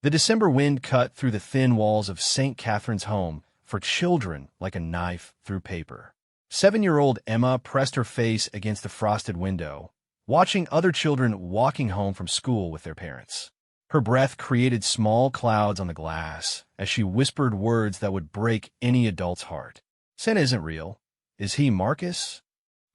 The December wind cut through the thin walls of St. Catherine's home for children like a knife through paper. 7-year-old Emma pressed her face against the frosted window, watching other children walking home from school with their parents. Her breath created small clouds on the glass as she whispered words that would break any adult's heart. Santa isn't real. Is he Marcus?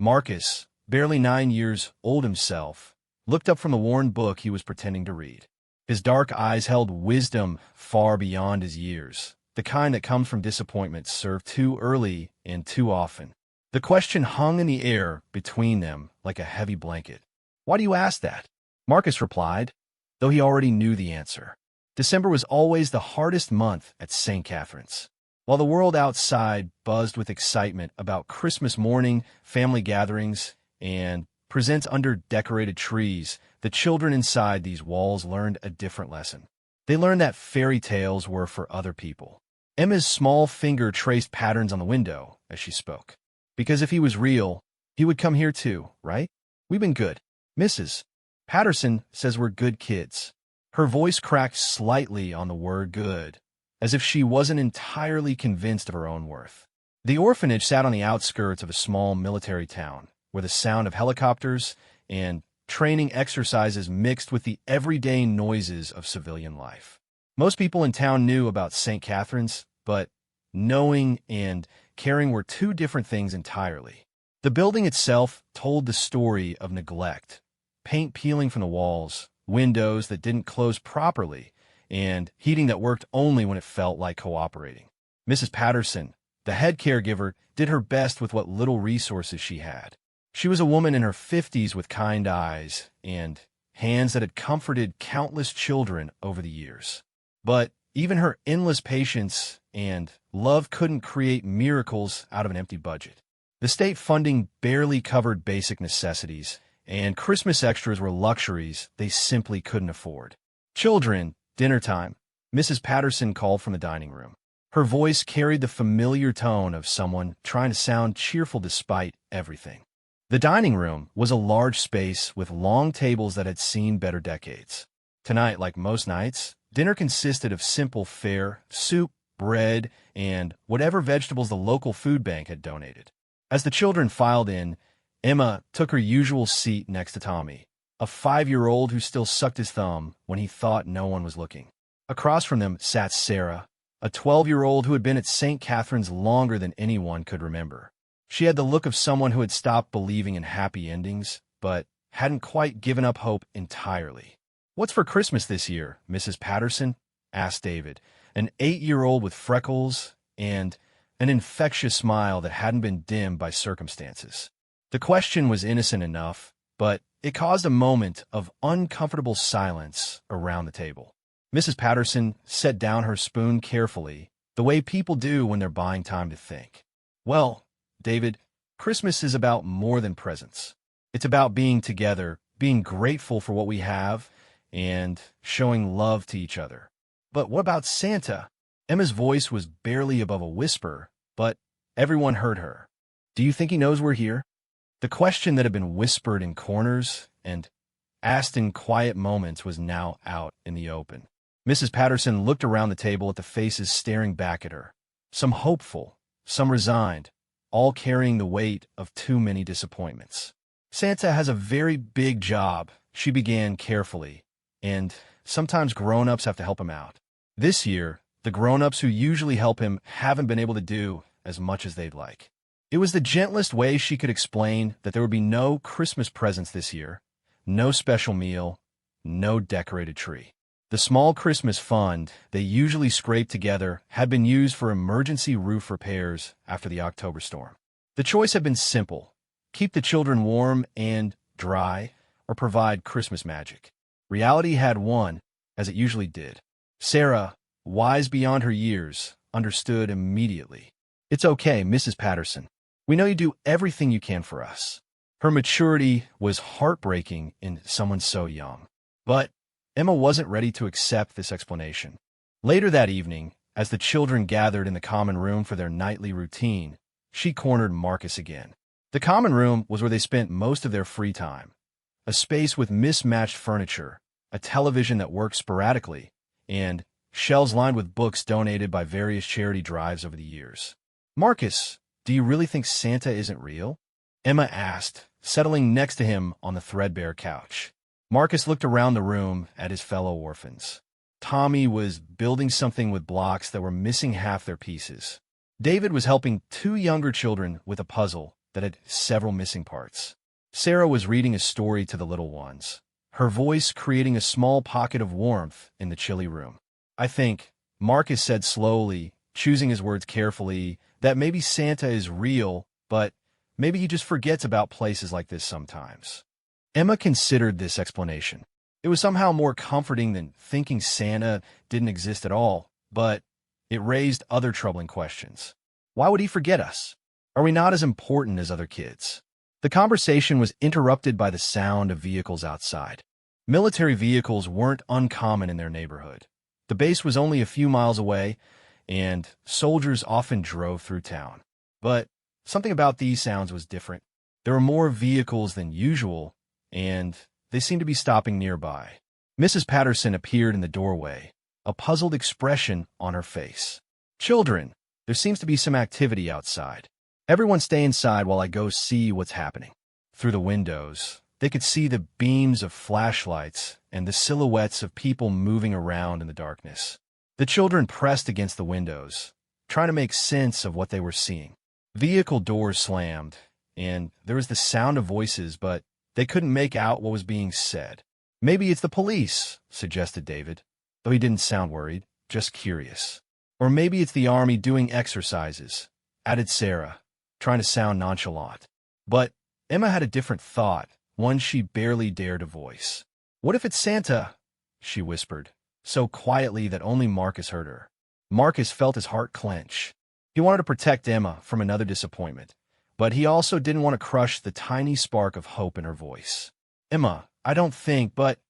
Marcus, barely 9 years old himself, looked up from the worn book he was pretending to read. His dark eyes held wisdom far beyond his years, the kind that comes from disappointment served too early and too often. The question hung in the air between them like a heavy blanket. "Why do you ask that?" Marcus replied, though he already knew the answer. December was always the hardest month at St. Catherine's. While the world outside buzzed with excitement about Christmas morning, family gatherings, and presents under decorated trees, the children inside these walls learned a different lesson. They learned that fairy tales were for other people. Emma's small finger traced patterns on the window as she spoke. "Because if he was real, he would come here too, right? We've been good. Mrs. Patterson says we're good kids." Her voice cracked slightly on the word good, as if she wasn't entirely convinced of her own worth. The orphanage sat on the outskirts of a small military town, where the sound of helicopters and training exercises mixed with the everyday noises of civilian life. Most people in town knew about St. Catherine's, but knowing and caring were two different things entirely. The building itself told the story of neglect, paint peeling from the walls, windows that didn't close properly, and heating that worked only when it felt like cooperating. Mrs. Patterson, the head caregiver, did her best with what little resources she had. She was a woman in her 50s with kind eyes and hands that had comforted countless children over the years. But even her endless patience and love couldn't create miracles out of an empty budget. The state funding barely covered basic necessities, and Christmas extras were luxuries they simply couldn't afford. "Children, dinner time," Mrs. Patterson called from the dining room. Her voice carried the familiar tone of someone trying to sound cheerful despite everything. The dining room was a large space with long tables that had seen better decades. Tonight, like most nights, dinner consisted of simple fare, soup, bread, and whatever vegetables the local food bank had donated. As the children filed in, Emma took her usual seat next to Tommy, a 5-year-old who still sucked his thumb when he thought no one was looking. Across from them sat Sarah, a 12-year-old who had been at St. Catherine's longer than anyone could remember. She had the look of someone who had stopped believing in happy endings, but hadn't quite given up hope entirely. "What's for Christmas this year, Mrs. Patterson?" asked David, an 8-year-old with freckles and an infectious smile that hadn't been dimmed by circumstances. The question was innocent enough, but it caused a moment of uncomfortable silence around the table. Mrs. Patterson set down her spoon carefully, the way people do when they're buying time to think. "Well, David, Christmas is about more than presents. It's about being together, being grateful for what we have, and showing love to each other." "But what about Santa?" Emma's voice was barely above a whisper, but everyone heard her. "Do you think he knows we're here?" The question that had been whispered in corners and asked in quiet moments was now out in the open. Mrs. Patterson looked around the table at the faces staring back at her, some hopeful, some resigned, all carrying the weight of too many disappointments. "Santa has a very big job," she began carefully, "and sometimes grown-ups have to help him out. This year, the grown-ups who usually help him haven't been able to do as much as they'd like." It was the gentlest way she could explain that there would be no Christmas presents this year, no special meal, no decorated tree. The small Christmas fund they usually scraped together had been used for emergency roof repairs after the October storm. The choice had been simple: keep the children warm and dry, or provide Christmas magic. Reality had won, as it usually did. Sarah, wise beyond her years, understood immediately. "It's okay, Mrs. Patterson. We know you do everything you can for us." Her maturity was heartbreaking in someone so young. But Emma wasn't ready to accept this explanation. Later that evening, as the children gathered in the common room for their nightly routine, she cornered Marcus again. The common room was where they spent most of their free time, a space with mismatched furniture, a television that worked sporadically, and shelves lined with books donated by various charity drives over the years. "Marcus, do you really think Santa isn't real?" Emma asked, settling next to him on the threadbare couch. Marcus looked around the room at his fellow orphans. Tommy was building something with blocks that were missing half their pieces. David was helping two younger children with a puzzle that had several missing parts. Sarah was reading a story to the little ones, her voice creating a small pocket of warmth in the chilly room. "I think," Marcus said slowly, choosing his words carefully, "that maybe Santa is real, but maybe he just forgets about places like this sometimes." Emma considered this explanation. It was somehow more comforting than thinking Santa didn't exist at all, but it raised other troubling questions. Why would he forget us? Are we not as important as other kids? The conversation was interrupted by the sound of vehicles outside. Military vehicles weren't uncommon in their neighborhood. The base was only a few miles away, and soldiers often drove through town. But something about these sounds was different. There were more vehicles than usual, and they seemed to be stopping nearby. Mrs. Patterson appeared in the doorway, a puzzled expression on her face. "Children, there seems to be some activity outside. Everyone stay inside while I go see what's happening." Through the windows, they could see the beams of flashlights and the silhouettes of people moving around in the darkness. The children pressed against the windows, trying to make sense of what they were seeing. Vehicle doors slammed, and there was the sound of voices, but they couldn't make out what was being said. "Maybe it's the police," suggested David, though he didn't sound worried, just curious. "Or maybe it's the army doing exercises," added Sarah, trying to sound nonchalant. But Emma had a different thought, one she barely dared to voice. "What if it's Santa?" she whispered, so quietly that only Marcus heard her. Marcus felt his heart clench. He wanted to protect Emma from another disappointment, but he also didn't want to crush the tiny spark of hope in her voice. "Emma, I don't think, but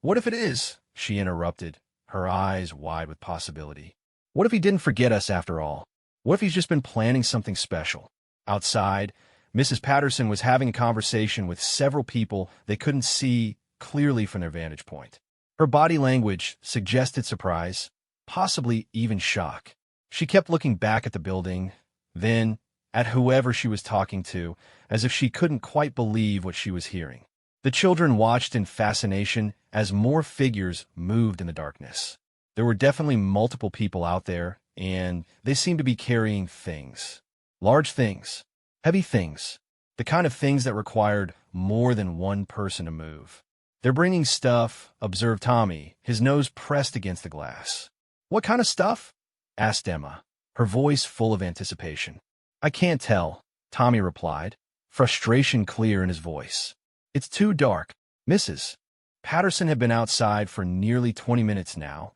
what if it is?" she interrupted, her eyes wide with possibility. "What if he didn't forget us after all? What if he's just been planning something special?" Outside, Mrs. Patterson was having a conversation with several people they couldn't see clearly from their vantage point. Her body language suggested surprise, possibly even shock. She kept looking back at the building, then at whoever she was talking to, as if she couldn't quite believe what she was hearing. The children watched in fascination as more figures moved in the darkness. There were definitely multiple people out there, and they seemed to be carrying things. Large things, heavy things, the kind of things that required more than one person to move. "They're bringing stuff," observed Tommy, his nose pressed against the glass. "What kind of stuff?" asked Emma, her voice full of anticipation. "I can't tell," Tommy replied, frustration clear in his voice. "It's too dark." Mrs. Patterson had been outside for nearly 20 minutes now,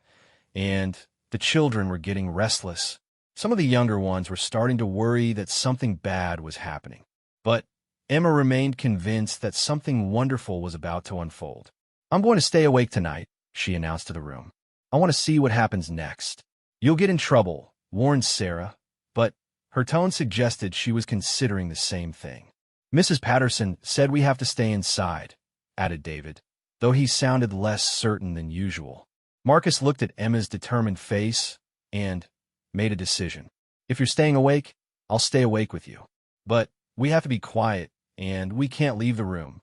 and the children were getting restless. Some of the younger ones were starting to worry that something bad was happening. But Emma remained convinced that something wonderful was about to unfold. "I'm going to stay awake tonight," she announced to the room. "I want to see what happens next." "You'll get in trouble," warned Sarah, but her tone suggested she was considering the same thing. "Mrs. Patterson said we have to stay inside," added David, though he sounded less certain than usual. Marcus looked at Emma's determined face and made a decision. "If you're staying awake, I'll stay awake with you. But we have to be quiet, and we can't leave the room."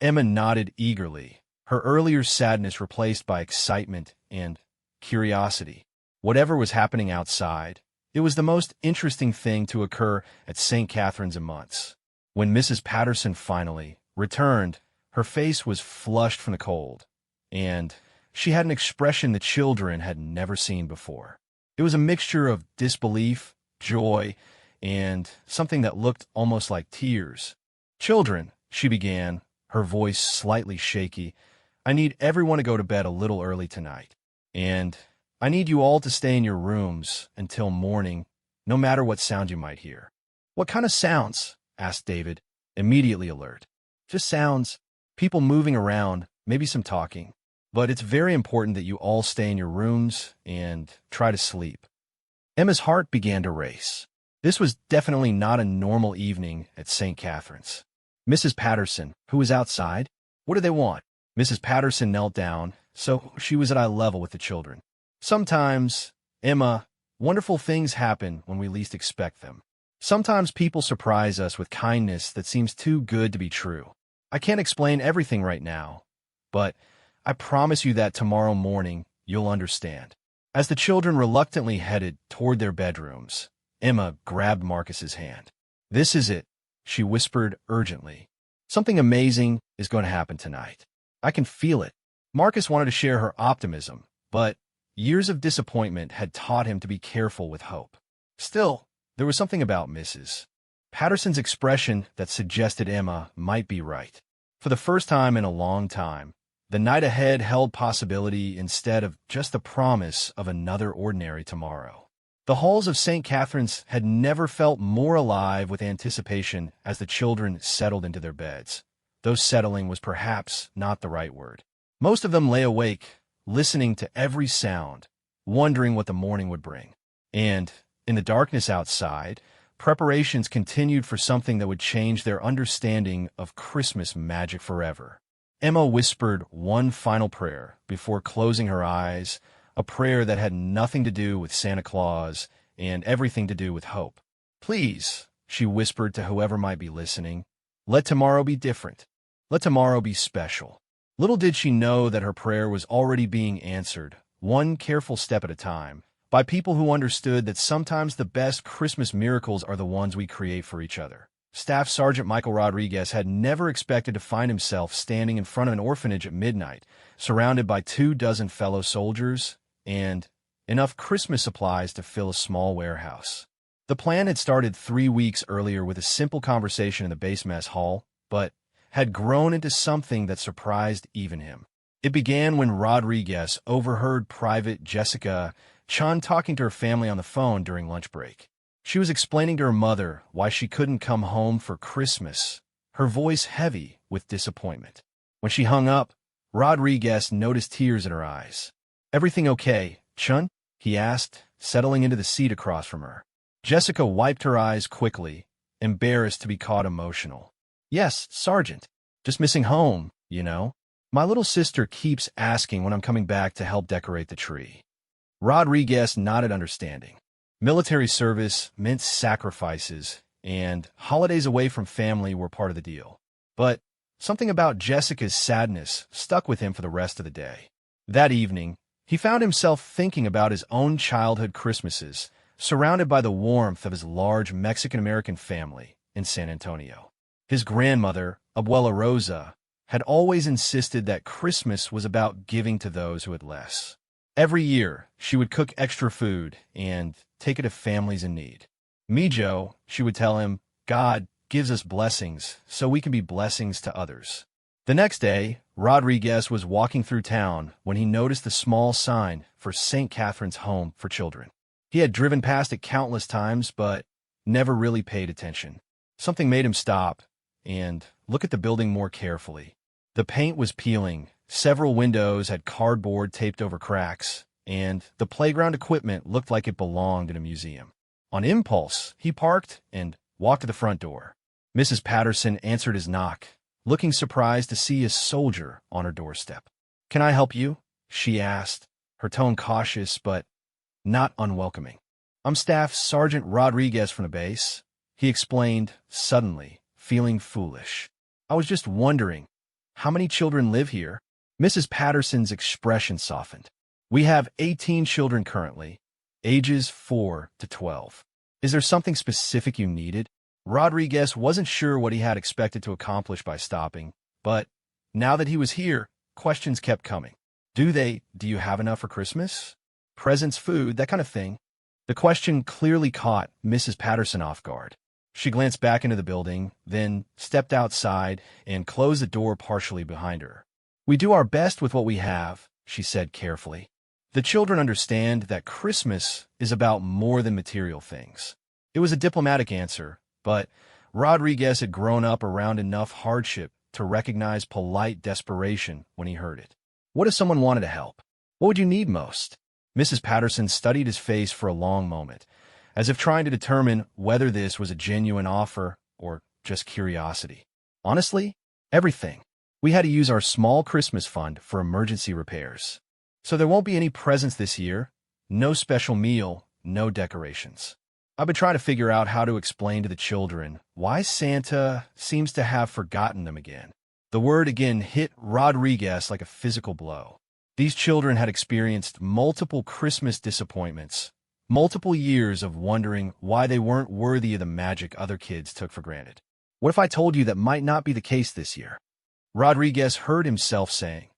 Emma nodded eagerly, her earlier sadness replaced by excitement and curiosity. Whatever was happening outside, it was the most interesting thing to occur at St. Catherine's in months. When Mrs. Patterson finally returned, her face was flushed from the cold, and she had an expression the children had never seen before. It was a mixture of disbelief, joy, and something that looked almost like tears. "Children," she began, her voice slightly shaky, "I need everyone to go to bed a little early tonight. And I need you all to stay in your rooms until morning, no matter what sound you might hear." "What kind of sounds?" asked David, immediately alert. "Just sounds, people moving around, maybe some talking. But it's very important that you all stay in your rooms and try to sleep." Emma's heart began to race. This was definitely not a normal evening at St. Catherine's. Mrs. Patterson, who was outside, what did they want? Mrs. Patterson knelt down, so she was at eye level with the children. Sometimes, Emma, wonderful things happen when we least expect them. Sometimes people surprise us with kindness that seems too good to be true. I can't explain everything right now, but I promise you that tomorrow morning you'll understand. As the children reluctantly headed toward their bedrooms, Emma grabbed Marcus's hand. "This is it," she whispered urgently. "Something amazing is going to happen tonight. I can feel it." Marcus wanted to share her optimism, but years of disappointment had taught him to be careful with hope. Still, there was something about Mrs. Patterson's expression that suggested Emma might be right. For the first time in a long time, the night ahead held possibility instead of just the promise of another ordinary tomorrow. The halls of St. Catherine's had never felt more alive with anticipation as the children settled into their beds, though settling was perhaps not the right word. Most of them lay awake, listening to every sound, wondering what the morning would bring. And, in the darkness outside, preparations continued for something that would change their understanding of Christmas magic forever. Emma whispered one final prayer before closing her eyes, a prayer that had nothing to do with Santa Claus and everything to do with hope. "Please," she whispered to whoever might be listening, "let tomorrow be different. Let tomorrow be special." Little did she know that her prayer was already being answered, one careful step at a time, by people who understood that sometimes the best Christmas miracles are the ones we create for each other. Staff Sergeant Michael Rodriguez had never expected to find himself standing in front of an orphanage at midnight, surrounded by 24 fellow soldiers and enough Christmas supplies to fill a small warehouse. The plan had started 3 weeks earlier with a simple conversation in the base mess hall, but had grown into something that surprised even him. It began when Rodriguez overheard Private Jessica Chun talking to her family on the phone during lunch break. She was explaining to her mother why she couldn't come home for Christmas, her voice heavy with disappointment. When she hung up, Rodriguez noticed tears in her eyes. "Everything okay, Chun?" he asked, settling into the seat across from her. Jessica wiped her eyes quickly, embarrassed to be caught emotional. "Yes, Sergeant. Just missing home, you know. My little sister keeps asking when I'm coming back to help decorate the tree." Rodriguez nodded understanding. Military service meant sacrifices, and holidays away from family were part of the deal. But something about Jessica's sadness stuck with him for the rest of the day. That evening, he found himself thinking about his own childhood Christmases, surrounded by the warmth of his large Mexican-American family in San Antonio. His grandmother, Abuela Rosa, had always insisted that Christmas was about giving to those who had less. Every year, she would cook extra food and take it to families in need. "Mijo," she would tell him, "God gives us blessings so we can be blessings to others." The next day, Rodriguez was walking through town when he noticed the small sign for St. Catherine's Home for Children. He had driven past it countless times, but never really paid attention. Something made him stop and look at the building more carefully. The paint was peeling, several windows had cardboard taped over cracks, and the playground equipment looked like it belonged in a museum. On impulse, he parked and walked to the front door. Mrs. Patterson answered his knock, looking surprised to see a soldier on her doorstep. "Can I help you?" she asked, her tone cautious but not unwelcoming. "I'm Staff Sergeant Rodriguez from the base," he explained suddenly, feeling foolish. "I was just wondering, how many children live here?" Mrs. Patterson's expression softened. "We have 18 children currently, ages 4 to 12. Is there something specific you needed?" Rodriguez wasn't sure what he had expected to accomplish by stopping, but now that he was here, questions kept coming. Do you have enough for Christmas? Presents, food, that kind of thing. The question clearly caught Mrs. Patterson off guard. She glanced back into the building, then stepped outside and closed the door partially behind her. "We do our best with what we have," she said carefully. "The children understand that Christmas is about more than material things." It was a diplomatic answer, but Rodriguez had grown up around enough hardship to recognize polite desperation when he heard it. "What if someone wanted to help? What would you need most?" Mrs. Patterson studied his face for a long moment, as if trying to determine whether this was a genuine offer or just curiosity. "Honestly, everything. We had to use our small Christmas fund for emergency repairs. So there won't be any presents this year, no special meal, no decorations. I've been trying to figure out how to explain to the children why Santa seems to have forgotten them again. The word again hit Rodriguez like a physical blow. These children had experienced multiple Christmas disappointments, multiple years of wondering why they weren't worthy of the magic other kids took for granted. What if I told you that might not be the case this year? Rodriguez heard himself saying,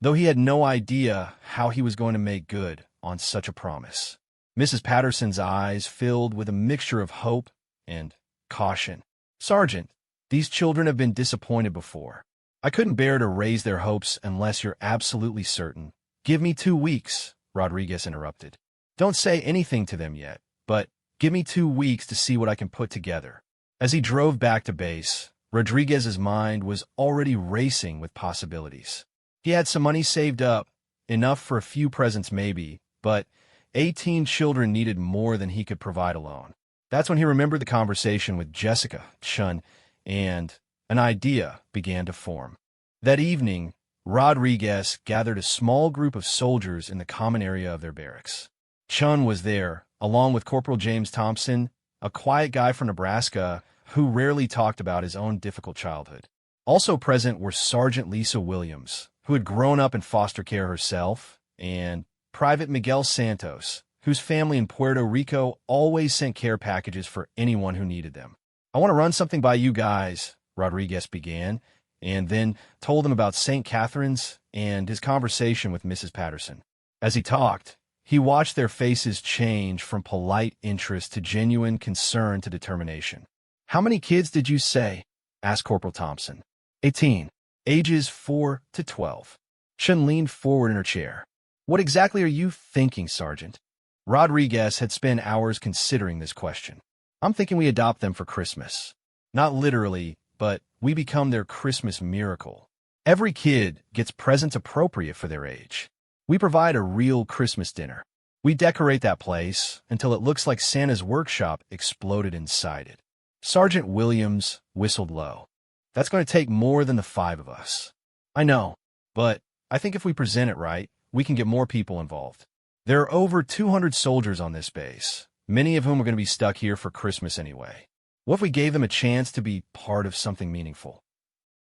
though he had no idea how he was going to make good on such a promise. Mrs. Patterson's eyes filled with a mixture of hope and caution. Sergeant, these children have been disappointed before. I couldn't bear to raise their hopes unless you're absolutely certain. Give me 2 weeks, Rodriguez interrupted. Don't say anything to them yet, but give me 2 weeks to see what I can put together. As he drove back to base, Rodriguez's mind was already racing with possibilities. He had some money saved up, enough for a few presents maybe, but 18 children needed more than he could provide alone. That's when he remembered the conversation with Jessica, Chun, and an idea began to form. That evening, Rodriguez gathered a small group of soldiers in the common area of their barracks. Chun was there, along with Corporal James Thompson, a quiet guy from Nebraska who rarely talked about his own difficult childhood. Also present were Sergeant Lisa Williams, who had grown up in foster care herself, and Private Miguel Santos, whose family in Puerto Rico always sent care packages for anyone who needed them. I want to run something by you guys, Rodriguez began, and then told them about St. Catherine's and his conversation with Mrs. Patterson. As he talked, he watched their faces change from polite interest to genuine concern to determination. How many kids did you say? Asked Corporal Thompson. 18. Ages 4 to 12. Chun leaned forward in her chair. What exactly are you thinking, Sergeant? Rodriguez had spent hours considering this question. I'm thinking we adopt them for Christmas. Not literally, but we become their Christmas miracle. Every kid gets presents appropriate for their age. We provide a real Christmas dinner. We decorate that place until it looks like Santa's workshop exploded inside it. Sergeant Williams whistled low. That's going to take more than the 5 of us. I know, but I think if we present it right, we can get more people involved. There are over 200 soldiers on this base, many of whom are going to be stuck here for Christmas anyway. What if we gave them a chance to be part of something meaningful?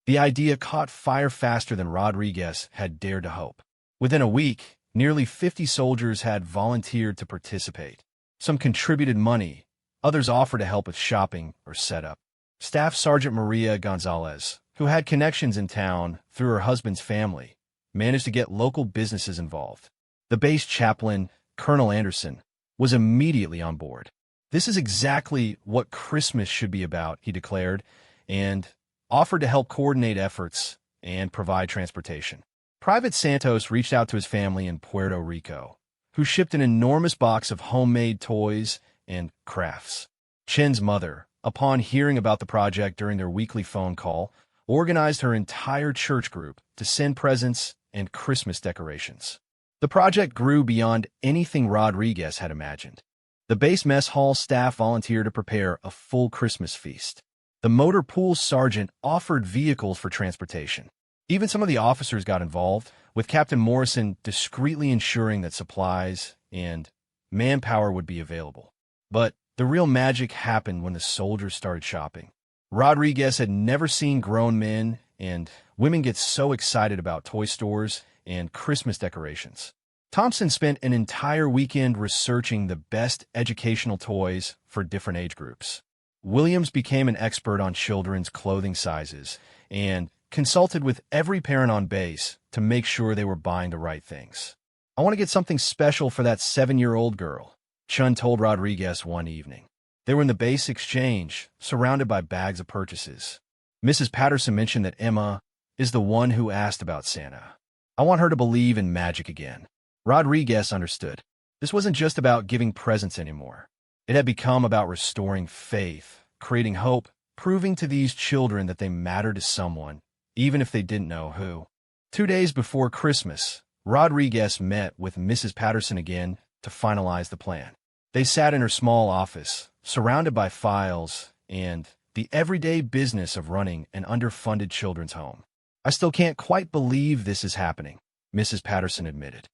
The idea caught fire faster than Rodriguez had dared to hope. Within a week, nearly 50 soldiers had volunteered to participate. Some contributed money, others offered to help with shopping or setup. Staff Sergeant Maria Gonzalez, who had connections in town through her husband's family, managed to get local businesses involved. The base chaplain, Colonel Anderson, was immediately on board. This is exactly what Christmas should be about, he declared, and offered to help coordinate efforts and provide transportation. Private Santos reached out to his family in Puerto Rico, who shipped an enormous box of homemade toys and crafts. Chen's mother, upon hearing about the project during their weekly phone call, organized her entire church group to send presents and Christmas decorations. The project grew beyond anything Rodriguez had imagined. The base mess hall staff volunteered to prepare a full Christmas feast. The motor pool sergeant offered vehicles for transportation. Even some of the officers got involved, with Captain Morrison discreetly ensuring that supplies and manpower would be available. But the real magic happened when the soldiers started shopping. Rodriguez had never seen grown men and women get so excited about toy stores and Christmas decorations. Thompson spent an entire weekend researching the best educational toys for different age groups. Williams became an expert on children's clothing sizes and consulted with every parent on base to make sure they were buying the right things. I want to get something special for that 7-year-old girl, Chun told Rodriguez one evening. They were in the base exchange, surrounded by bags of purchases. Mrs. Patterson mentioned that Emma is the one who asked about Santa. I want her to believe in magic again. Rodriguez understood. This wasn't just about giving presents anymore. It had become about restoring faith, creating hope, proving to these children that they mattered to someone, even if they didn't know who. 2 days before Christmas, Rodriguez met with Mrs. Patterson again to finalize the plan. They sat in her small office, surrounded by files and the everyday business of running an underfunded children's home. I still can't quite believe this is happening, Mrs. Patterson admitted.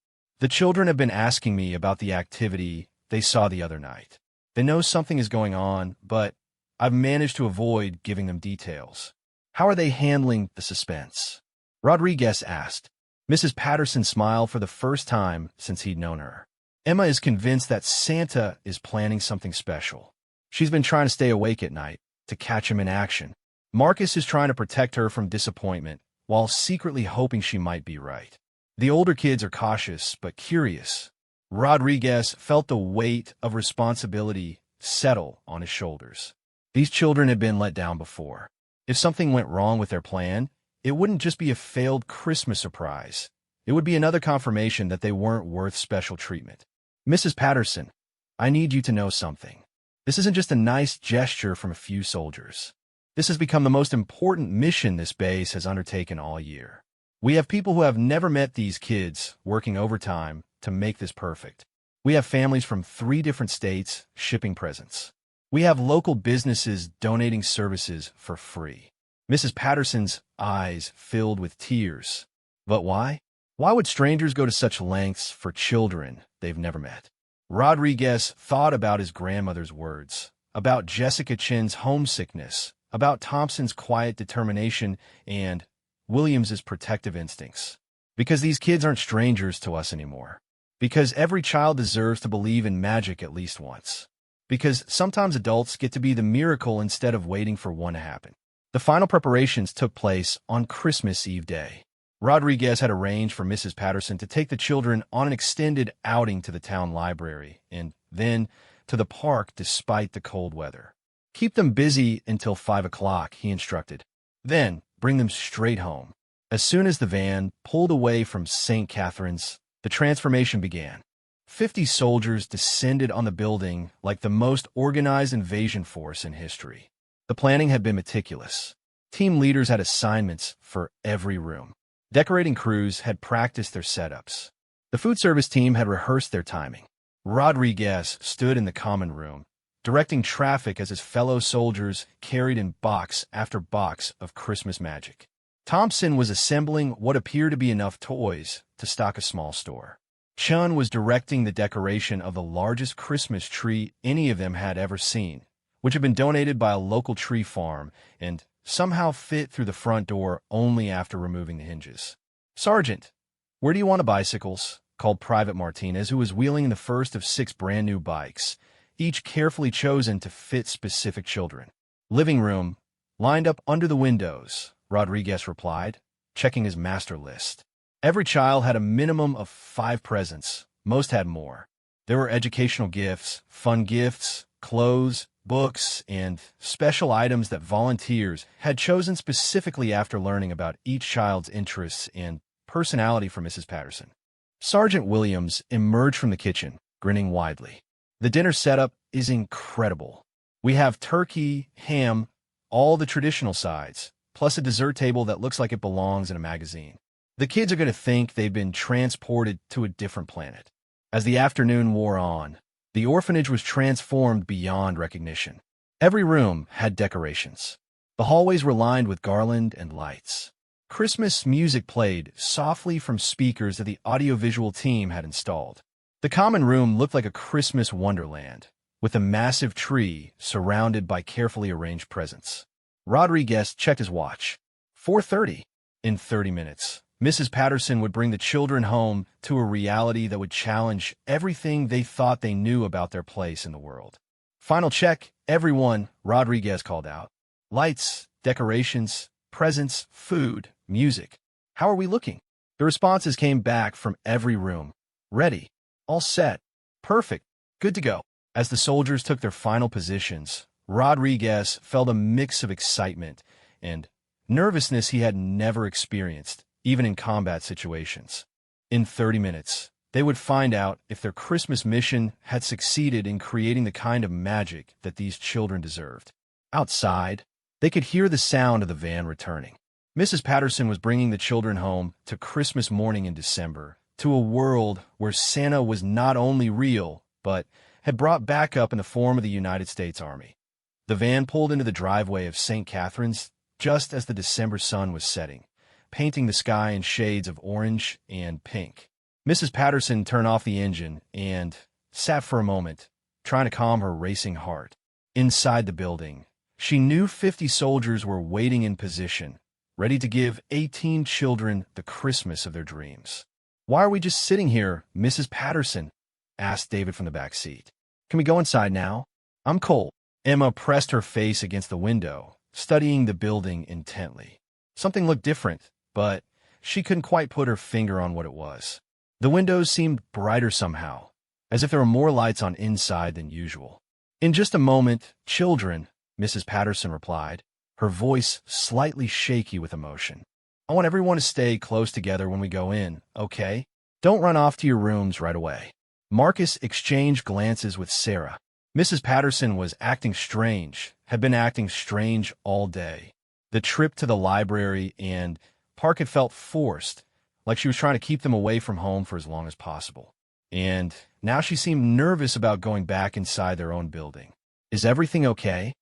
The children have been asking me about the activity they saw the other night. They know something is going on, but I've managed to avoid giving them details. How are they handling the suspense? Rodriguez asked. Mrs. Patterson smiled for the first time since he'd known her. Emma is convinced that Santa is planning something special. She's been trying to stay awake at night to catch him in action. Marcus is trying to protect her from disappointment while secretly hoping she might be right. The older kids are cautious but curious. Rodriguez felt the weight of responsibility settle on his shoulders. These children had been let down before. If something went wrong with their plan, it wouldn't just be a failed Christmas surprise. It would be another confirmation that they weren't worth special treatment. Mrs. Patterson, I need you to know something. This isn't just a nice gesture from a few soldiers. This has become the most important mission this base has undertaken all year. We have people who have never met these kids working overtime to make this perfect. We have families from 3 different states shipping presents. We have local businesses donating services for free. Mrs. Patterson's eyes filled with tears. But why? Why would strangers go to such lengths for children they've never met? Rodriguez thought about his grandmother's words, about Jessica Chin's homesickness, about Thompson's quiet determination, and Williams's protective instincts. Because these kids aren't strangers to us anymore. Because every child deserves to believe in magic at least once. Because sometimes adults get to be the miracle instead of waiting for one to happen. The final preparations took place on Christmas Eve day. Rodriguez had arranged for Mrs. Patterson to take the children on an extended outing to the town library and then to the park despite the cold weather. Keep them busy until 5 o'clock, he instructed. Then bring them straight home. As soon as the van pulled away from St. Catherine's, the transformation began. 50 soldiers descended on the building like the most organized invasion force in history. The planning had been meticulous. Team leaders had assignments for every room. Decorating crews had practiced their setups. The food service team had rehearsed their timing. Rodriguez stood in the common room, directing traffic as his fellow soldiers carried in box after box of Christmas magic. Thompson was assembling what appeared to be enough toys to stock a small store. Chun was directing the decoration of the largest Christmas tree any of them had ever seen, which had been donated by a local tree farm and somehow fit through the front door only after removing the hinges. "Sergeant, where do you want the bicycles?" called Private Martinez, who was wheeling the first of 6 brand-new bikes, each carefully chosen to fit specific children. "Living room, lined up under the windows," Rodriguez replied, checking his master list. Every child had a minimum of 5 presents. Most had more. There were educational gifts, fun gifts, clothes, books, and special items that volunteers had chosen specifically after learning about each child's interests and personality from Mrs. Patterson. Sergeant Williams emerged from the kitchen, grinning widely. "The dinner setup is incredible. We have turkey, ham, all the traditional sides, plus a dessert table that looks like it belongs in a magazine. The kids are going to think they've been transported to a different planet." As the afternoon wore on, the orphanage was transformed beyond recognition. Every room had decorations. The hallways were lined with garland and lights. Christmas music played softly from speakers that the audiovisual team had installed. The common room looked like a Christmas wonderland, with a massive tree surrounded by carefully arranged presents. Rodriguez checked his watch. 4:30. In 30 minutes, Mrs. Patterson would bring the children home to a reality that would challenge everything they thought they knew about their place in the world. "Final check, everyone," Rodriguez called out. "Lights, decorations, presents, food, music. How are we looking?" The responses came back from every room. "Ready. All set. Perfect. Good to go." As the soldiers took their final positions, Rodriguez felt a mix of excitement and nervousness he had never experienced, even in combat situations. In 30 minutes, they would find out if their Christmas mission had succeeded in creating the kind of magic that these children deserved. Outside, they could hear the sound of the van returning. Mrs. Patterson was bringing the children home to Christmas morning in December, to a world where Santa was not only real, but had brought backup in the form of the United States Army. The van pulled into the driveway of St. Catherine's just as the December sun was setting, painting the sky in shades of orange and pink. Mrs. Patterson turned off the engine and sat for a moment, trying to calm her racing heart. Inside the building, she knew 50 soldiers were waiting in position, ready to give 18 children the Christmas of their dreams. "Why are we just sitting here, Mrs. Patterson?" asked David from the back seat. "Can we go inside now? I'm cold." Emma pressed her face against the window, studying the building intently. Something looked different, but she couldn't quite put her finger on what it was. The windows seemed brighter somehow, as if there were more lights on inside than usual. "In just a moment, children," Mrs. Patterson replied, her voice slightly shaky with emotion. "I want everyone to stay close together when we go in, okay? Don't run off to your rooms right away." Marcus exchanged glances with Sarah. Mrs. Patterson was acting strange, had been acting strange all day. The trip to the library and park had felt forced, like she was trying to keep them away from home for as long as possible. And now she seemed nervous about going back inside their own building. "Is everything okay?"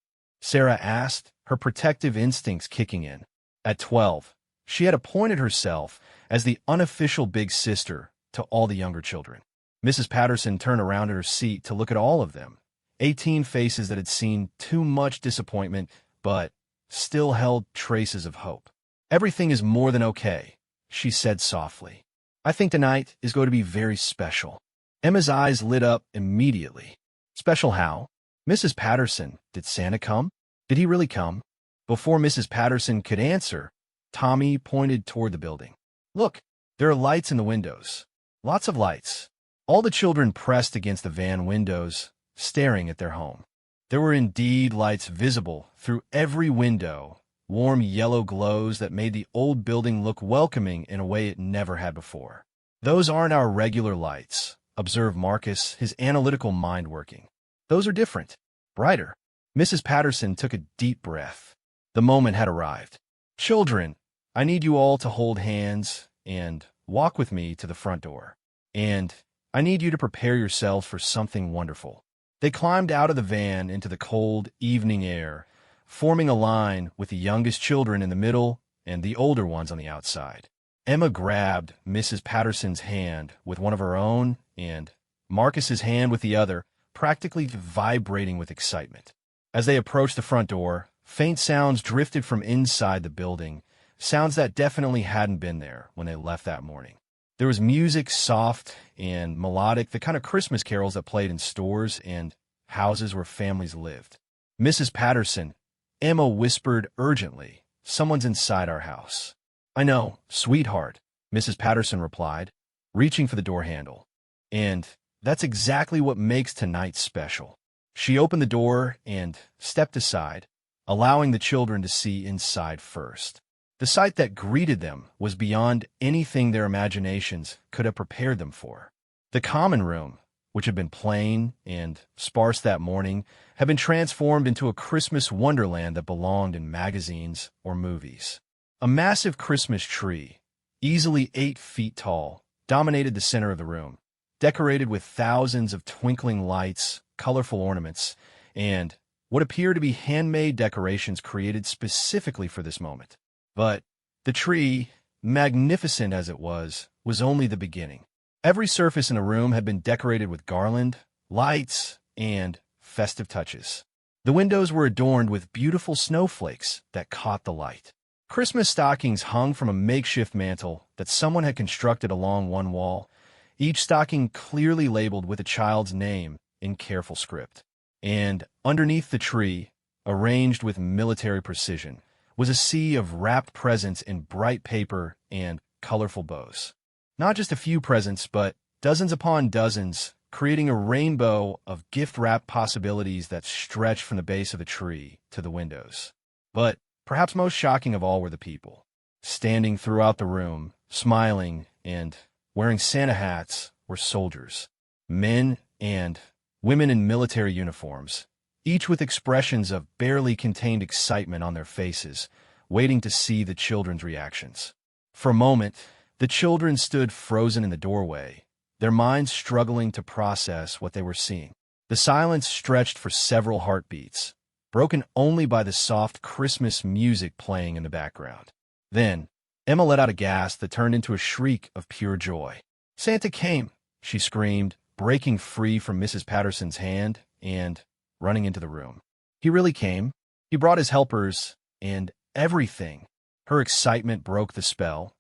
Sarah asked, her protective instincts kicking in. At 12, she had appointed herself as the unofficial big sister to all the younger children. Mrs. Patterson turned around in her seat to look at all of them, 18 faces that had seen too much disappointment, but still held traces of hope. "Everything is more than okay," she said softly. "I think tonight is going to be very special." Emma's eyes lit up immediately. "Special how?" "Mrs. Patterson, did Santa come? Did he really come?" Before Mrs. Patterson could answer, Tommy pointed toward the building. "Look, there are lights in the windows. Lots of lights." All the children pressed against the van windows, staring at their home. There were indeed lights visible through every window, warm yellow glows that made the old building look welcoming in a way it never had before. "Those aren't our regular lights," observed Marcus, his analytical mind working. "Those are different, brighter." Mrs. Patterson took a deep breath. The moment had arrived. "Children, I need you all to hold hands and walk with me to the front door. And I need you to prepare yourselves for something wonderful." They climbed out of the van into the cold evening air, forming a line with the youngest children in the middle and the older ones on the outside. Emma grabbed Mrs. Patterson's hand with one of her own and Marcus's hand with the other, practically vibrating with excitement. As they approached the front door, faint sounds drifted from inside the building, sounds that definitely hadn't been there when they left that morning. There was music, soft and melodic, the kind of Christmas carols that played in stores and houses where families lived. "Mrs. Patterson," Emma whispered urgently, "someone's inside our house." "I know, sweetheart," Mrs. Patterson replied, reaching for the door handle. "And that's exactly what makes tonight special." She opened the door and stepped aside, allowing the children to see inside first. The sight that greeted them was beyond anything their imaginations could have prepared them for. The common room, which had been plain and sparse that morning, had been transformed into a Christmas wonderland that belonged in magazines or movies. A massive Christmas tree, easily 8 feet tall, dominated the center of the room, decorated with thousands of twinkling lights, colorful ornaments, and what appeared to be handmade decorations created specifically for this moment. But the tree, magnificent as it was only the beginning. Every surface in the room had been decorated with garland, lights, and festive touches. The windows were adorned with beautiful snowflakes that caught the light. Christmas stockings hung from a makeshift mantle that someone had constructed along one wall, each stocking clearly labeled with a child's name in careful script. And underneath the tree, arranged with military precision, was a sea of wrapped presents in bright paper and colorful bows. Not just a few presents, but dozens upon dozens, creating a rainbow of gift-wrapped possibilities that stretched from the base of the tree to the windows. But perhaps most shocking of all were the people. Standing throughout the room, smiling and wearing Santa hats, were soldiers. Men and women in military uniforms, each with expressions of barely contained excitement on their faces, waiting to see the children's reactions. For a moment, the children stood frozen in the doorway, their minds struggling to process what they were seeing. The silence stretched for several heartbeats, broken only by the soft Christmas music playing in the background. Then, Emma let out a gasp that turned into a shriek of pure joy. Santa came, she screamed, breaking free from Mrs. Patterson's hand and running into the room. He really came. He brought his helpers and everything. Her excitement broke the spell,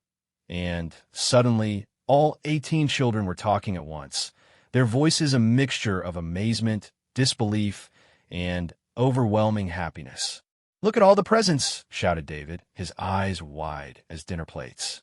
and suddenly all 18 children were talking at once, their voices a mixture of amazement, disbelief, and overwhelming happiness. "Look at all the presents," shouted David, his eyes wide as dinner plates.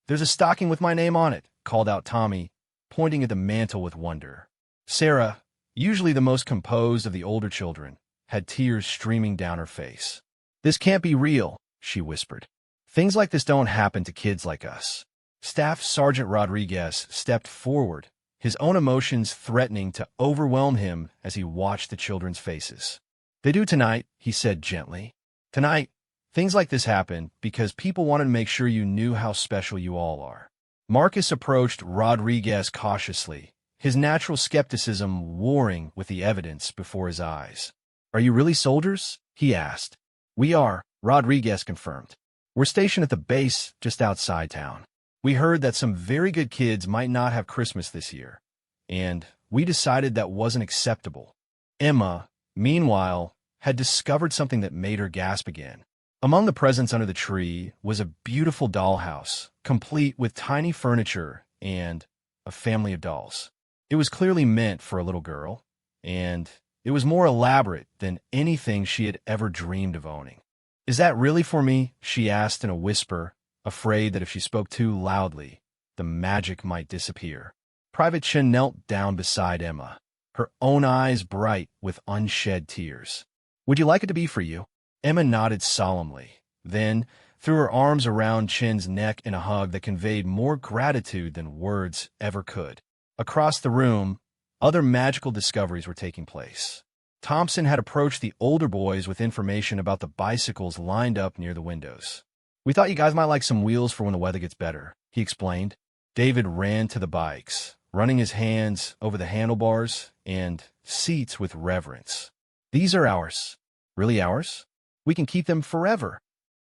"There's a stocking with my name on it," called out Tommy, pointing at the mantel with wonder. Sarah, usually the most composed of the older children, had tears streaming down her face. "This can't be real," she whispered. "Things like this don't happen to kids like us." Staff Sergeant Rodriguez stepped forward, his own emotions threatening to overwhelm him as he watched the children's faces. "They do tonight," he said gently. "Tonight, things like this happen because people wanted to make sure you knew how special you all are." Marcus approached Rodriguez cautiously, his natural skepticism warring with the evidence before his eyes. "Are you really soldiers?" he asked. "We are," Rodriguez confirmed. "We're stationed at the base just outside town. We heard that some very good kids might not have Christmas this year, and we decided that wasn't acceptable." Emma, meanwhile, had discovered something that made her gasp again. Among the presents under the tree was a beautiful dollhouse, complete with tiny furniture and a family of dolls. It was clearly meant for a little girl, and it was more elaborate than anything she had ever dreamed of owning. "Is that really for me?" she asked in a whisper, afraid that if she spoke too loudly, the magic might disappear. Private Chen knelt down beside Emma, her own eyes bright with unshed tears. "Would you like it to be for you?" Emma nodded solemnly, then threw her arms around Chen's neck in a hug that conveyed more gratitude than words ever could. Across the room, other magical discoveries were taking place. Thompson had approached the older boys with information about the bicycles lined up near the windows. "We thought you guys might like some wheels for when the weather gets better," he explained. David ran to the bikes, running his hands over the handlebars and seats with reverence. "These are ours." "Really ours? We can keep them forever."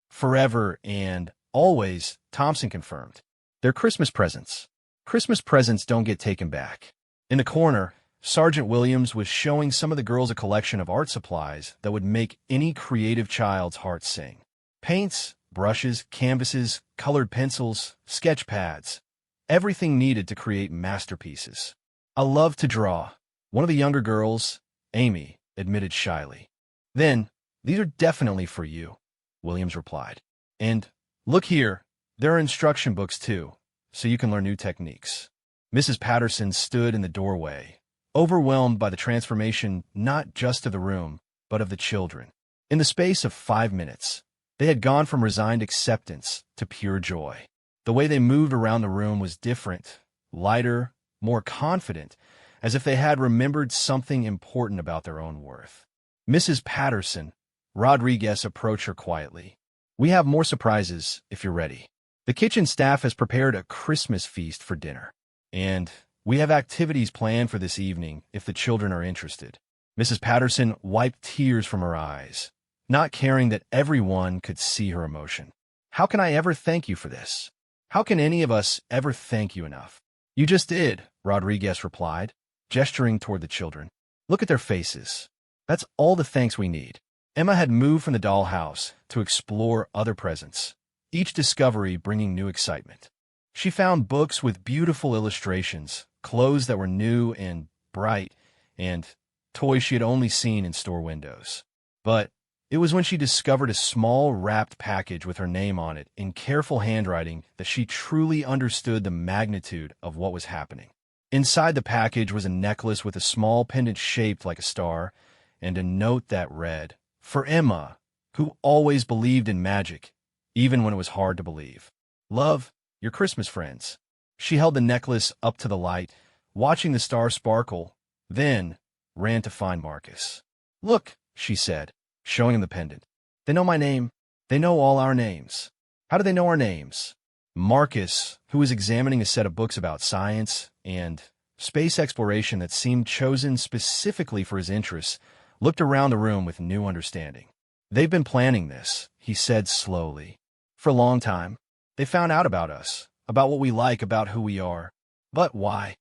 "Forever and always," Thompson confirmed. "They're Christmas presents. Christmas presents don't get taken back." In the corner, Sergeant Williams was showing some of the girls a collection of art supplies that would make any creative child's heart sing. Paints, brushes, canvases, colored pencils, sketch pads, everything needed to create masterpieces. "I love to draw," one of the younger girls, Amy, admitted shyly. "Then, these are definitely for you," Williams replied. "And look here, there are instruction books too, so you can learn new techniques." Mrs. Patterson stood in the doorway, overwhelmed by the transformation not just of the room, but of the children. In the space of 5 minutes, they had gone from resigned acceptance to pure joy. The way they moved around the room was different, lighter, more confident, as if they had remembered something important about their own worth. "Mrs. Patterson," Rodriguez approached her quietly. "We have more surprises if you're ready. The kitchen staff has prepared a Christmas feast for dinner, and we have activities planned for this evening if the children are interested." Mrs. Patterson wiped tears from her eyes, not caring that everyone could see her emotion. "How can I ever thank you for this? How can any of us ever thank you enough?" "You just did," Rodriguez replied, gesturing toward the children. "Look at their faces. That's all the thanks we need." Emma had moved from the dollhouse to explore other presents, each discovery bringing new excitement. She found books with beautiful illustrations, clothes that were new and bright, and toys she had only seen in store windows. But it was when she discovered a small wrapped package with her name on it in careful handwriting that she truly understood the magnitude of what was happening. Inside the package was a necklace with a small pendant shaped like a star and a note that read, "For Emma, who always believed in magic, even when it was hard to believe. Love, your Christmas friends." She held the necklace up to the light, watching the star sparkle, then ran to find Marcus. "Look," she said, showing him the pendant. "They know my name. They know all our names." "How do they know our names?" Marcus, who was examining a set of books about science and space exploration that seemed chosen specifically for his interests, looked around the room with new understanding. "They've been planning this," he said slowly, "for a long time. They found out about us, about what we like, about who we are. But why?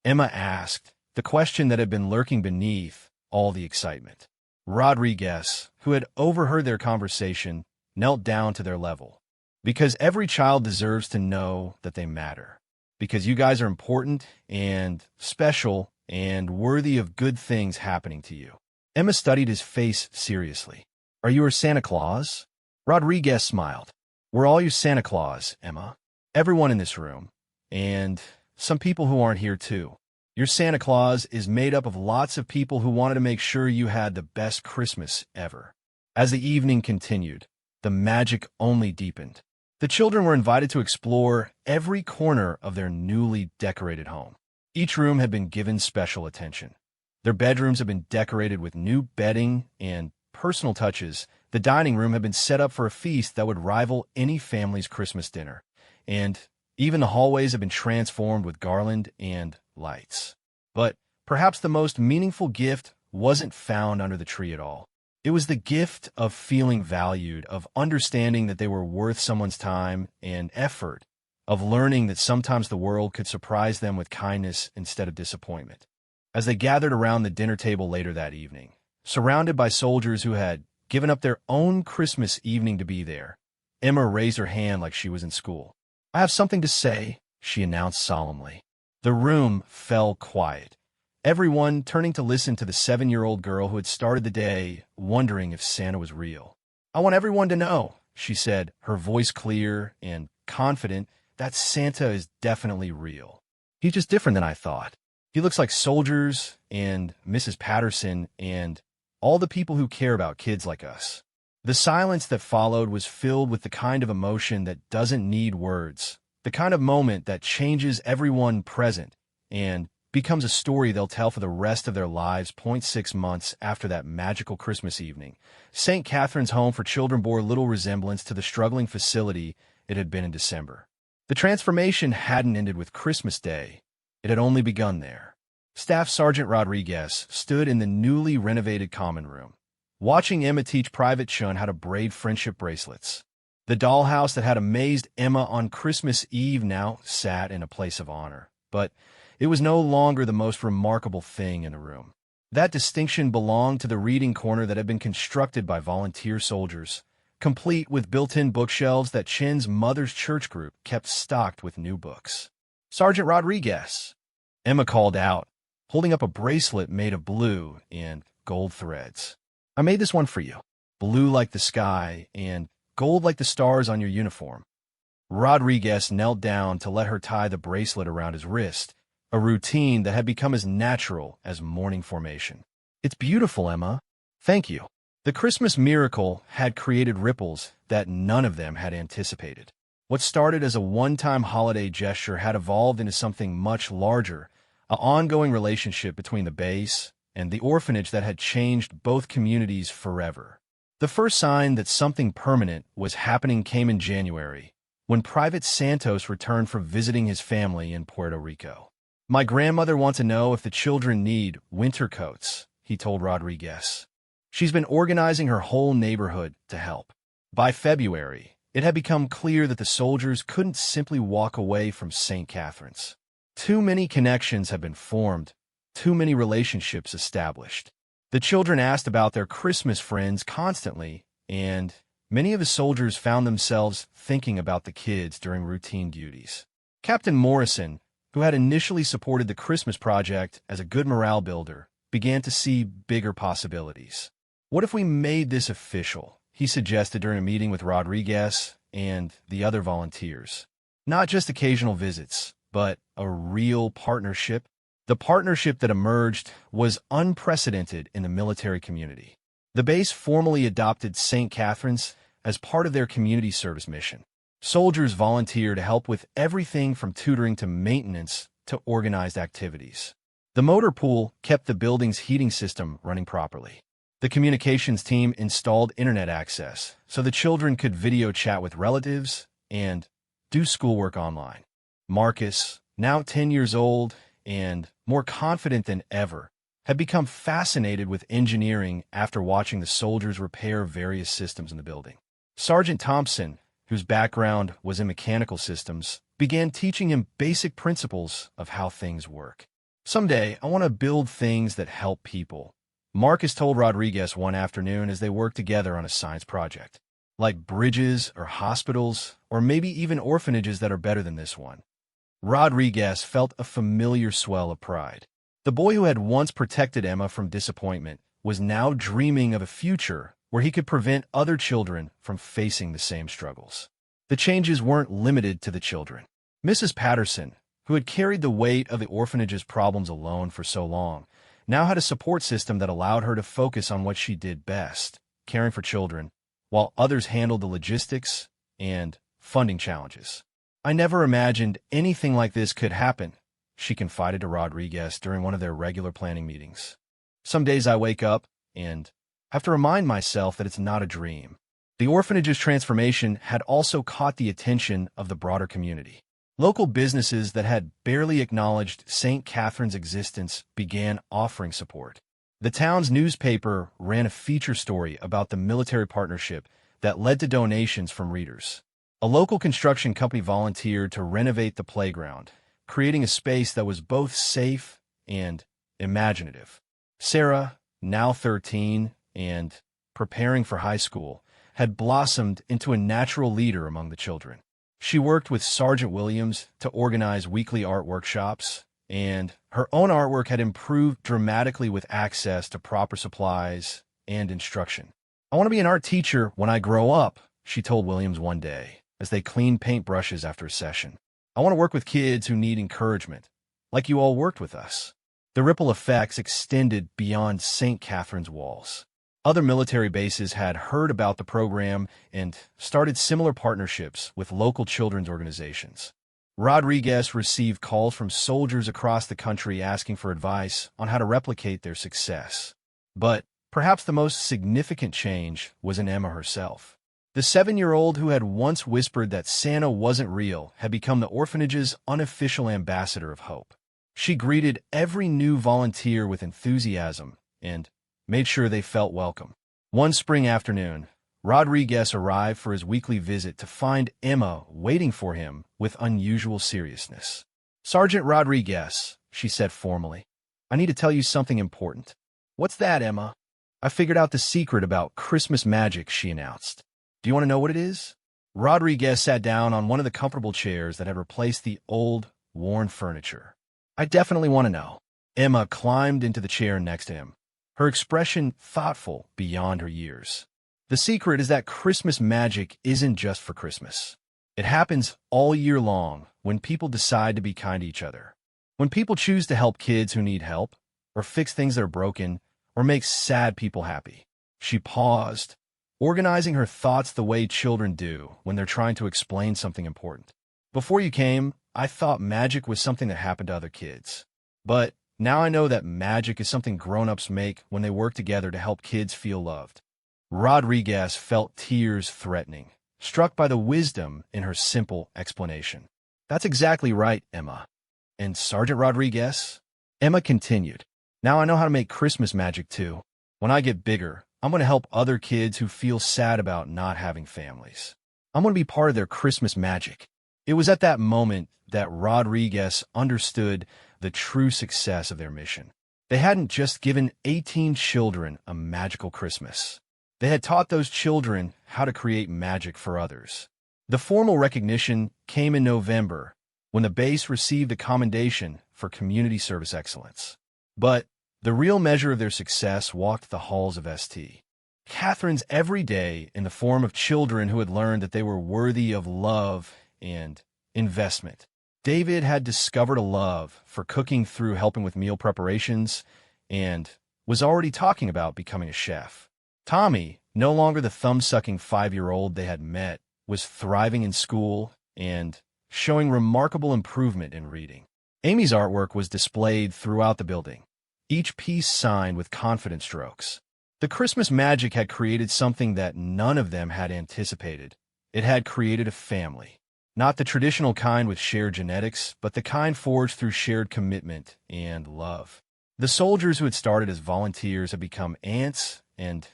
Emma asked, the question that had been lurking beneath all the excitement. Rodriguez, who had overheard their conversation, knelt down to their level. Because every child deserves to know that they matter. Because you guys are important and special and worthy of good things happening to you. Emma studied his face seriously. Are you her Santa Claus? Rodriguez smiled. We're all your Santa Claus, Emma. Everyone in this room. And some people who aren't here too. Your Santa Claus is made up of lots of people who wanted to make sure you had the best Christmas ever. As the evening continued, the magic only deepened. The children were invited to explore every corner of their newly decorated home. Each room had been given special attention. Their bedrooms had been decorated with new bedding and personal touches. The dining room had been set up for a feast that would rival any family's Christmas dinner. And even the hallways had been transformed with garland and lights. But perhaps the most meaningful gift wasn't found under the tree at all. It was the gift of feeling valued, of understanding that they were worth someone's time and effort, of learning that sometimes the world could surprise them with kindness instead of disappointment. As they gathered around the dinner table later that evening, surrounded by soldiers who had given up their own Christmas evening to be there, Emma raised her hand like she was in school. I have something to say, she announced solemnly. The room fell quiet, everyone turning to listen to the 7-year-old girl who had started the day wondering if Santa was real. I want everyone to know, she said, her voice clear and confident, that Santa is definitely real. He's just different than I thought. He looks like soldiers and Mrs. Patterson and all the people who care about kids like us. The silence that followed was filled with the kind of emotion that doesn't need words, the kind of moment that changes everyone present and becomes a story they'll tell for the rest of their lives. 6 months after that magical Christmas evening, St. Catherine's Home for Children bore little resemblance to the struggling facility it had been in December. The transformation hadn't ended with Christmas Day. It had only begun there. Staff Sergeant Rodriguez stood in the newly renovated common room, watching Emma teach Private Chun how to braid friendship bracelets. The dollhouse that had amazed Emma on Christmas Eve now sat in a place of honor, but it was no longer the most remarkable thing in the room. That distinction belonged to the reading corner that had been constructed by volunteer soldiers, complete with built-in bookshelves that Chin's mother's church group kept stocked with new books. Sergeant Rodriguez, Emma called out, holding up a bracelet made of blue and gold threads. I made this one for you. Blue like the sky and gold like the stars on your uniform. Rodriguez knelt down to let her tie the bracelet around his wrist, a routine that had become as natural as morning formation. It's beautiful, Emma. Thank you. The Christmas miracle had created ripples that none of them had anticipated. What started as a one-time holiday gesture had evolved into something much larger, an ongoing relationship between the base and the orphanage that had changed both communities forever. The first sign that something permanent was happening came in January, when Private Santos returned from visiting his family in Puerto Rico. My grandmother wants to know if the children need winter coats, he told Rodriguez. She's been organizing her whole neighborhood to help. By February, it had become clear that the soldiers couldn't simply walk away from St. Catherine's. Too many connections had been formed, too many relationships established. The children asked about their Christmas friends constantly, and many of the soldiers found themselves thinking about the kids during routine duties. Captain Morrison, who had initially supported the Christmas project as a good morale builder, began to see bigger possibilities. What if we made this official? He suggested during a meeting with Rodriguez and the other volunteers. Not just occasional visits, but a real partnership. The partnership that emerged was unprecedented in the military community. The base formally adopted St. Catherine's as part of their community service mission. Soldiers volunteer to help with everything from tutoring to maintenance to organized activities. The motor pool kept the building's heating system running properly. The communications team installed internet access so the children could video chat with relatives and do schoolwork online. Marcus, now 10 years old and more confident than ever, had become fascinated with engineering after watching the soldiers repair various systems in the building. Sergeant Thompson, whose background was in mechanical systems, began teaching him basic principles of how things work. "Someday, I want to build things that help people," Marcus told Rodriguez one afternoon as they worked together on a science project. "Like bridges or hospitals, or maybe even orphanages that are better than this one." Rodriguez felt a familiar swell of pride. The boy who had once protected Emma from disappointment was now dreaming of a future where he could prevent other children from facing the same struggles. The changes weren't limited to the children. Mrs. Patterson, who had carried the weight of the orphanage's problems alone for so long, now had a support system that allowed her to focus on what she did best, caring for children, while others handled the logistics and funding challenges. "I never imagined anything like this could happen," she confided to Rodriguez during one of their regular planning meetings. "Some days I wake up and have to remind myself that it's not a dream." The orphanage's transformation had also caught the attention of the broader community. Local businesses that had barely acknowledged St. Catherine's existence began offering support. The town's newspaper ran a feature story about the military partnership that led to donations from readers. A local construction company volunteered to renovate the playground, creating a space that was both safe and imaginative. Sarah, now 13 and preparing for high school, had blossomed into a natural leader among the children. She worked with Sergeant Williams to organize weekly art workshops, and her own artwork had improved dramatically with access to proper supplies and instruction. "I want to be an art teacher when I grow up," she told Williams one day, as they cleaned paintbrushes after a session. "I want to work with kids who need encouragement, like you all worked with us." The ripple effects extended beyond St. Catherine's walls. Other military bases had heard about the program and started similar partnerships with local children's organizations. Rodriguez received calls from soldiers across the country asking for advice on how to replicate their success. But perhaps the most significant change was in Emma herself. The 7-year-old who had once whispered that Santa wasn't real had become the orphanage's unofficial ambassador of hope. She greeted every new volunteer with enthusiasm and made sure they felt welcome. One spring afternoon, Rodriguez arrived for his weekly visit to find Emma waiting for him with unusual seriousness. "Sergeant Rodriguez," she said formally, "I need to tell you something important." "What's that, Emma?" "I figured out the secret about Christmas magic," she announced. "Do you want to know what it is?" Rodriguez sat down on one of the comfortable chairs that had replaced the old, worn furniture. "I definitely want to know." Emma climbed into the chair next to him, her expression thoughtful beyond her years. "The secret is that Christmas magic isn't just for Christmas. It happens all year long when people decide to be kind to each other. When people choose to help kids who need help, or fix things that are broken, or make sad people happy." She paused, organizing her thoughts the way children do when they're trying to explain something important. "Before you came, I thought magic was something that happened to other kids. But now I know that magic is something grown-ups make when they work together to help kids feel loved." Rodriguez felt tears threatening, struck by the wisdom in her simple explanation. "That's exactly right, Emma. And Sergeant Rodriguez?" Emma continued, "Now I know how to make Christmas magic too. When I get bigger, I'm going to help other kids who feel sad about not having families. I'm going to be part of their Christmas magic." It was at that moment that Rodriguez understood the true success of their mission. They hadn't just given 18 children a magical Christmas. They had taught those children how to create magic for others. The formal recognition came in November, when the base received a commendation for community service excellence. But the real measure of their success walked the halls of St. Catherine's every day in the form of children who had learned that they were worthy of love and investment. David had discovered a love for cooking through helping with meal preparations and was already talking about becoming a chef. Tommy, no longer the thumb-sucking 5-year-old they had met, was thriving in school and showing remarkable improvement in reading. Amy's artwork was displayed throughout the building, each piece signed with confident strokes. The Christmas magic had created something that none of them had anticipated. It had created a family. Not the traditional kind with shared genetics, but the kind forged through shared commitment and love. The soldiers who had started as volunteers had become aunts and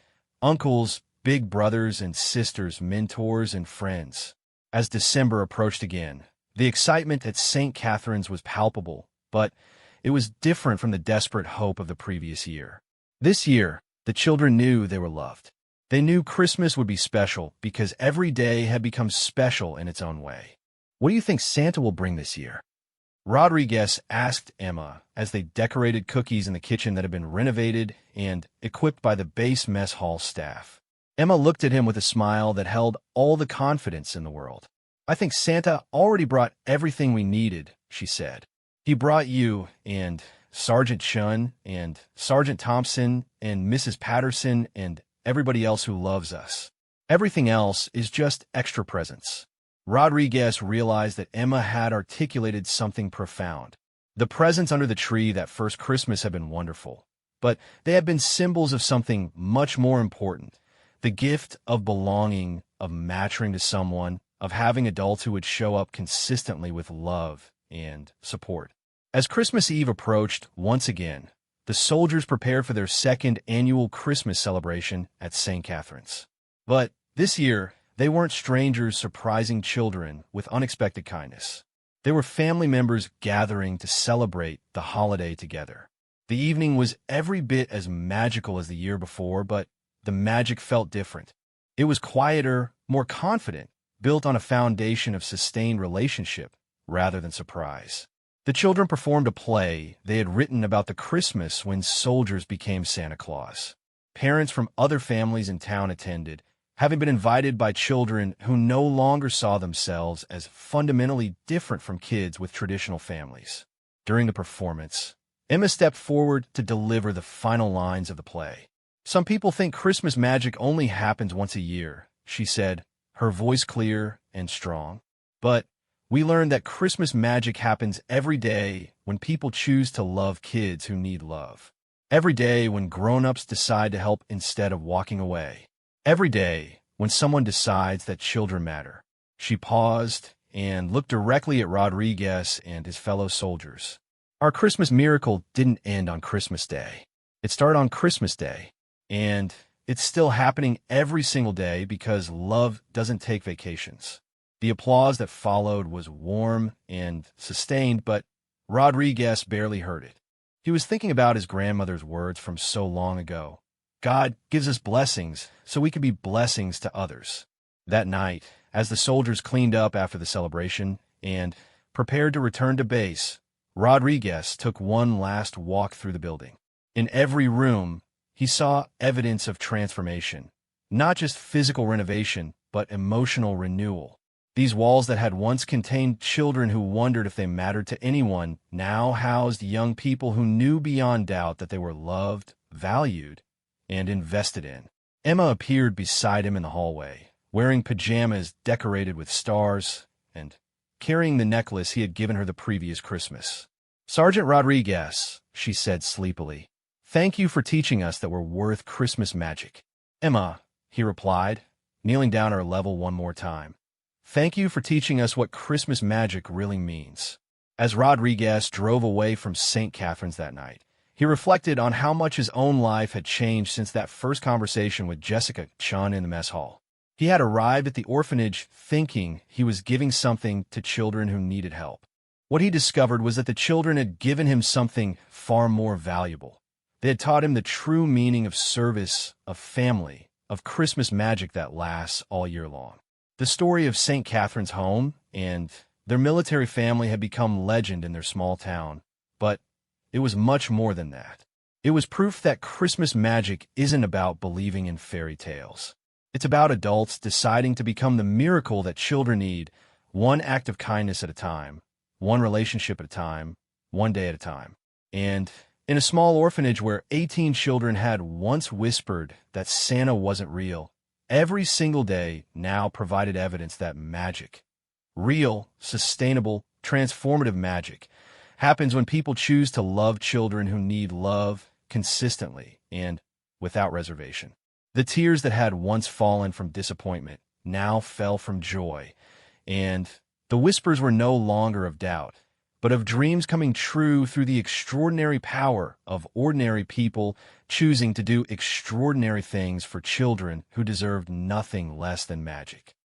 uncles, big brothers and sisters, mentors and friends. As December approached again, The excitement at St. Catherine's was palpable, but it was different from the desperate hope of the previous year. This year, the children knew they were loved. They knew Christmas would be special because every day had become special in its own way. "What do you think Santa will bring this year?" Rodriguez asked Emma as they decorated cookies in the kitchen that had been renovated and equipped by the base mess hall staff. Emma looked at him with a smile that held all the confidence in the world. "I think Santa already brought everything we needed," she said. "He brought you and Sergeant Chun and Sergeant Thompson and Mrs. Patterson and everybody else who loves us. Everything else is just extra presents." Rodriguez realized that Emma had articulated something profound. The presents under the tree that first Christmas had been wonderful, but they had been symbols of something much more important: the gift of belonging, of mattering to someone, of having adults who would show up consistently with love and support. As Christmas Eve approached once again, the soldiers prepared for their second annual Christmas celebration at St. Catherine's. But this year, they weren't strangers surprising children with unexpected kindness. They were family members gathering to celebrate the holiday together. The evening was every bit as magical as the year before, but the magic felt different. It was quieter, more confident, built on a foundation of sustained relationship rather than surprise. The children performed a play they had written about the Christmas when soldiers became Santa Claus. Parents from other families in town attended, having been invited by children who no longer saw themselves as fundamentally different from kids with traditional families. During the performance, Emma stepped forward to deliver the final lines of the play. "Some people think Christmas magic only happens once a year," she said, her voice clear and strong. "But we learned that Christmas magic happens every day when people choose to love kids who need love. Every day when grown-ups decide to help instead of walking away. Every day when someone decides that children matter." She paused and looked directly at Rodriguez and his fellow soldiers. "Our Christmas miracle didn't end on Christmas Day. It started on Christmas Day, and it's still happening every single day because love doesn't take vacations." The applause that followed was warm and sustained, but Rodriguez barely heard it. He was thinking about his grandmother's words from so long ago. "God gives us blessings so we can be blessings to others." That night, as the soldiers cleaned up after the celebration and prepared to return to base, Rodriguez took one last walk through the building. In every room, he saw evidence of transformation, not just physical renovation, but emotional renewal. These walls that had once contained children who wondered if they mattered to anyone now housed young people who knew beyond doubt that they were loved, valued, and invested in. Emma appeared beside him in the hallway, wearing pajamas decorated with stars and carrying the necklace he had given her the previous Christmas. "Sergeant Rodriguez," she said sleepily, "thank you for teaching us that we're worth Christmas magic." "Emma," he replied, kneeling down at her level one more time, "thank you for teaching us what Christmas magic really means." As Rodriguez drove away from St. Catherine's that night, he reflected on how much his own life had changed since that first conversation with Jessica Chun in the mess hall. He had arrived at the orphanage thinking he was giving something to children who needed help. What he discovered was that the children had given him something far more valuable. They had taught him the true meaning of service, of family, of Christmas magic that lasts all year long. The story of St. Catherine's home and their military family had become legend in their small town, but it was much more than that. It was proof that Christmas magic isn't about believing in fairy tales. It's about adults deciding to become the miracle that children need, one act of kindness at a time, one relationship at a time, one day at a time. And in a small orphanage where 18 children had once whispered that Santa wasn't real, every single day now provided evidence that magic, real, sustainable, transformative magic, happens when people choose to love children who need love consistently and without reservation. The tears that had once fallen from disappointment now fell from joy, and the whispers were no longer of doubt, but of dreams coming true through the extraordinary power of ordinary people choosing to do extraordinary things for children who deserved nothing less than magic.